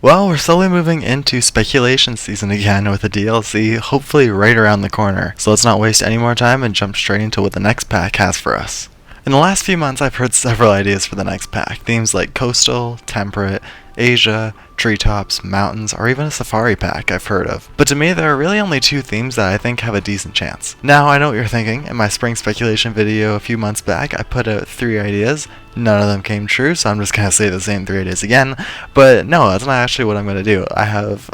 Well, we're slowly moving into speculation season again with the DLC, hopefully right around the corner. So let's not waste any more time and jump straight into what the next pack has for us. In the last few months, I've heard several ideas for the next pack. Themes like coastal, temperate, Asia, treetops, mountains, or even a safari pack I've heard of. But to me, there are really only two themes that I think have a decent chance. Now, I know what you're thinking. In my spring speculation video a few months back, I put out 3 ideas. None of them came true, so I'm just gonna say the same 3 ideas again. But no, that's not actually what I'm gonna do. I have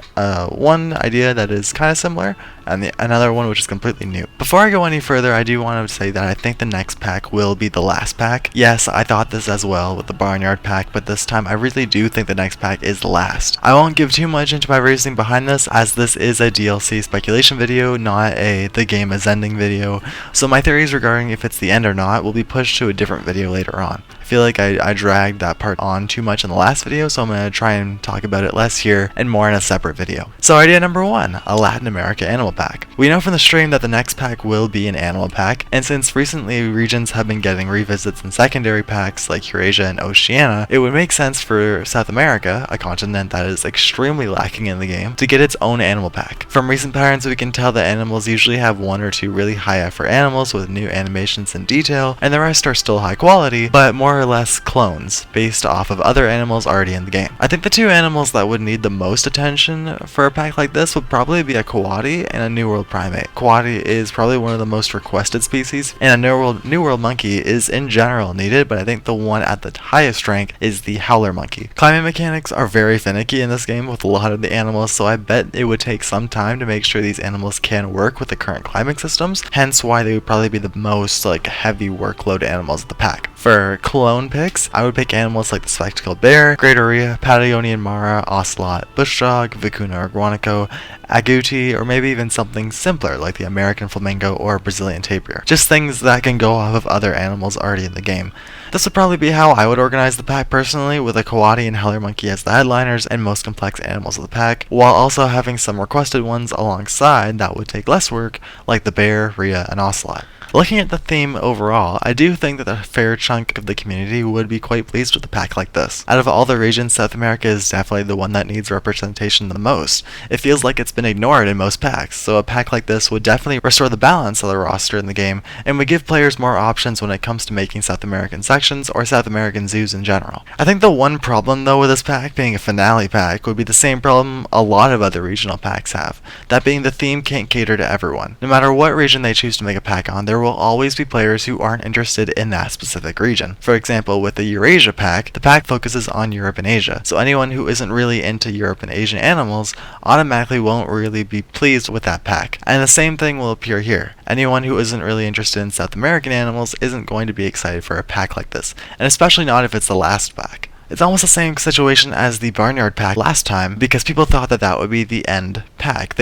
one idea that is kind of similar, and another one which is completely new. Before I go any further, I do want to say that I think the next pack will be the last pack. Yes, I thought this as well with the Barnyard pack, but this time I really do think the next pack is the last. I won't give too much into my reasoning behind this, as this is a DLC speculation video, not a the game is ending video, so my theories regarding if it's the end or not will be pushed to a different video later on. I feel like I dragged that part on too much in the last video, so I'm going to try and talk about it less here and more in a separate video. So idea number 1, a Latin America animal pack. We know from the stream that the next pack will be an animal pack, and since recently regions have been getting revisits in secondary packs like Eurasia and Oceania, it would make sense for South America, a continent that is extremely lacking in the game, to get its own animal pack. From recent patterns, we can tell that animals usually have 1 or 2 really high effort animals with new animations and detail, and the rest are still high quality, but more or less clones based off of other animals already in the game. I think the 2 animals that would need the most attention for a pack like this would probably be a coati and a New World primate. Coati is probably one of the most requested species, and a New World monkey is in general needed, but I think the one at the highest rank is the howler monkey. Climbing mechanics are very finicky in this game with a lot of the animals, so I bet it would take some time to make sure these animals can work with the current climbing systems, hence why they would probably be the most heavy workload animals of the pack. For clone picks, I would pick animals like the spectacled bear, great oria, Patagonian mara, ocelot, bush dog, vicuna guanaco, agouti, or maybe even something simpler like the American flamingo or Brazilian tapir. Just things that can go off of other animals already in the game. This would probably be how I would organize the pack personally, with a coati and howler monkey as the headliners and most complex animals of the pack, while also having some requested ones alongside that would take less work, like the bear, rhea, and ocelot. Looking at the theme overall, I do think that a fair chunk of the community would be quite pleased with a pack like this. Out of all the regions, South America is definitely the one that needs representation the most. It feels like it's been ignored in most packs, so a pack like this would definitely restore the balance of the roster in the game, and would give players more options when it comes to making South American sections or South American zoos in general. I think the one problem though with this pack being a finale pack would be the same problem a lot of other regional packs have, that being the theme can't cater to everyone. No matter what region they choose to make a pack on, there will always be players who aren't interested in that specific region. For example, with the Eurasia pack, the pack focuses on Europe and Asia, so anyone who isn't really into Europe and Asian animals automatically won't really be pleased with that pack. And the same thing will appear here. Anyone who isn't really interested in South American animals isn't going to be excited for a pack like this, and especially not if it's the last pack. It's almost the same situation as the Barnyard pack last time, because people thought that that would be the end pack.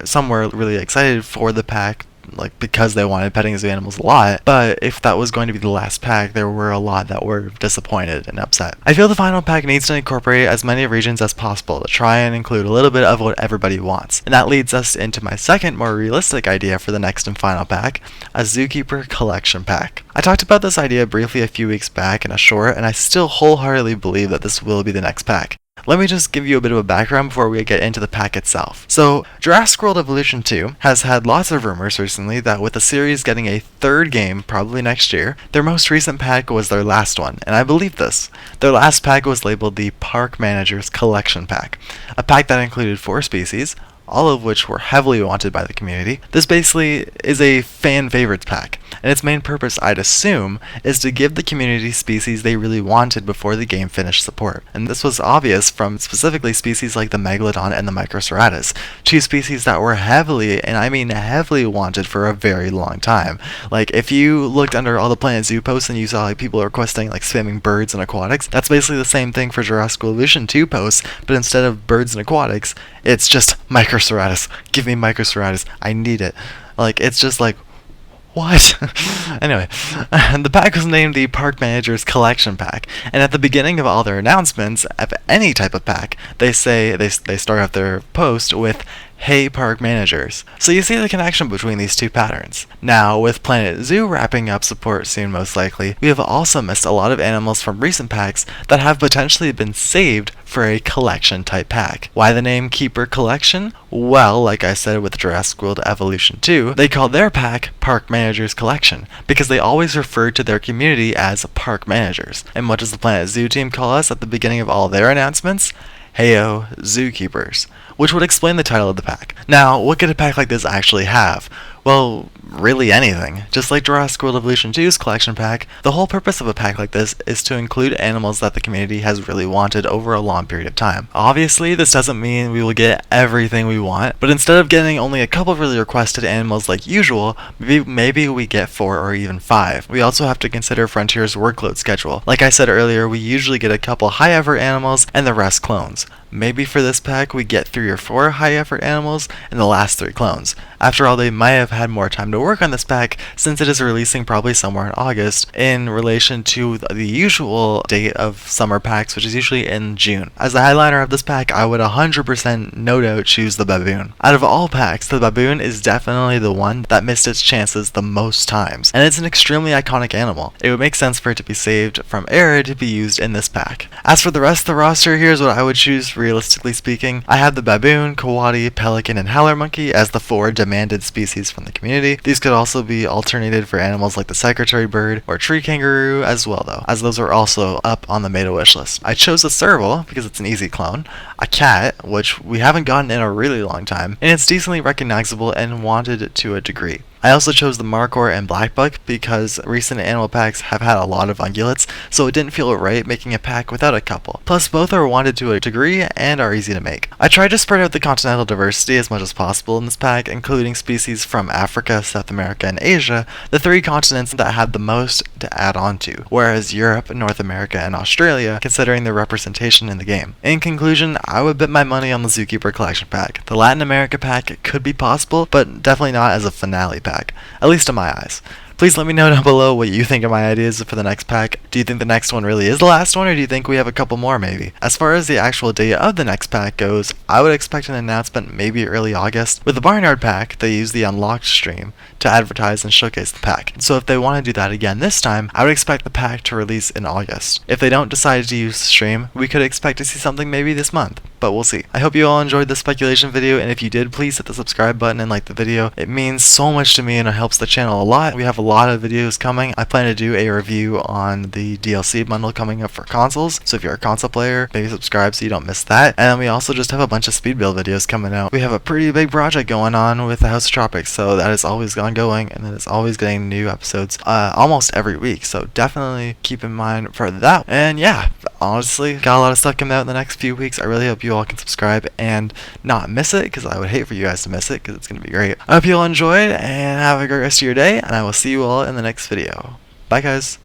Some were really excited for the pack, because they wanted petting zoo animals a lot, but if that was going to be the last pack, there were a lot that were disappointed and upset. I feel the final pack needs to incorporate as many regions as possible to try and include a little bit of what everybody wants. And that leads us into my second, more realistic idea for the next and final pack, a Zookeeper Collection Pack. I talked about this idea briefly a few weeks back in a short, and I still wholeheartedly believe that this will be the next pack. Let me just give you a bit of a background before we get into the pack itself. So, Jurassic World Evolution 2 has had lots of rumors recently that with the series getting a 3rd game probably next year, their most recent pack was their last one, and I believe this. Their last pack was labeled the Park Manager's Collection Pack, a pack that included 4 species, all of which were heavily wanted by the community. This basically is a fan favorites pack, and its main purpose, I'd assume, is to give the community species they really wanted before the game finished support. And this was obvious from specifically species like the Megalodon and the Microceratus, 2 species that were heavily, and I mean heavily, wanted for a very long time. If you looked under all the Planet Zoo posts and you saw people requesting spamming birds and aquatics, that's basically the same thing for Jurassic Evolution 2 posts, but instead of birds and aquatics, it's just Microceratus. Give me Microceratus. I need it. It's just what? Anyway, the pack was named the Park Manager's Collection Pack, and at the beginning of all their announcements of any type of pack, they start off their post with Hey Park Managers. So you see the connection between these two patterns. Now, with Planet Zoo wrapping up support soon most likely, we have also missed a lot of animals from recent packs that have potentially been saved for a collection type pack. Why the name Keeper Collection? Well, like I said with Jurassic World Evolution 2, they call their pack Park Managers Collection because they always refer to their community as park managers. And what does the Planet Zoo team call us at the beginning of all their announcements? Heyo, Zookeepers, which would explain the title of the pack. Now, what could a pack like this actually have? Well, really anything. Just like Jurassic World Evolution 2's collection pack, the whole purpose of a pack like this is to include animals that the community has really wanted over a long period of time. Obviously, this doesn't mean we will get everything we want, but instead of getting only a couple really requested animals like usual, maybe we get 4 or even 5. We also have to consider Frontier's workload schedule. Like I said earlier, we usually get a couple high effort animals and the rest clones. Maybe for this pack we get 3 or 4 high effort animals and the last 3 clones. After all, they might have had more time to work on this pack since it is releasing probably somewhere in August in relation to the usual date of summer packs, which is usually in June. As the headliner of this pack, I would 100% no doubt choose the Baboon. Out of all packs, the Baboon is definitely the one that missed its chances the most times, and it's an extremely iconic animal. It would make sense for it to be saved from Era to be used in this pack. As for the rest of the roster, here's what I would choose realistically speaking. I have the Baboon, Coati, Pelican, and Howler Monkey as the 4 demanded species from the community. These could also be alternated for animals like the secretary bird or tree kangaroo as well though, as those are also up on the made a wish list. I chose a serval because it's an easy clone, a cat, which we haven't gotten in a really long time, and it's decently recognizable and wanted to a degree. I also chose the Markhor and Blackbuck because recent animal packs have had a lot of ungulates, so it didn't feel right making a pack without a couple. Plus, both are wanted to a degree and are easy to make. I tried to spread out the continental diversity as much as possible in this pack, including species from Africa, South America, and Asia, the 3 continents that had the most to add on to, whereas Europe, North America, and Australia, considering their representation in the game. In conclusion, I would bet my money on the Zookeeper Collection pack. The Latin America pack could be possible, but definitely not as a finale pack. At least in my eyes. Please let me know down below what you think of my ideas for the next pack. Do you think the next one really is the last one, or do you think we have a couple more maybe? As far as the actual date of the next pack goes, I would expect an announcement maybe early August. With the Barnyard pack, they use the Unlocked stream to advertise and showcase the pack. So if they want to do that again this time, I would expect the pack to release in August. If they don't decide to use the stream, we could expect to see something maybe this month, but we'll see. I hope you all enjoyed this speculation video, and if you did, please hit the subscribe button and like the video. It means so much to me and it helps the channel a lot. We have a lot of videos coming. I plan to do a review on the DLC bundle coming up for consoles, so if you're a console player, maybe subscribe so you don't miss that. And then we also just have a bunch of speed build videos coming out. We have a pretty big project going on with the House of Tropics, so that is always ongoing, and then it's always getting new episodes almost every week, so definitely keep in mind for that. And yeah, honestly, got a lot of stuff coming out in the next few weeks. I really hope you all can subscribe and not miss it, because I would hate for you guys to miss it, because it's going to be great. I hope you all enjoyed, and have a great rest of your day, and I will see you all in the next video. Bye guys.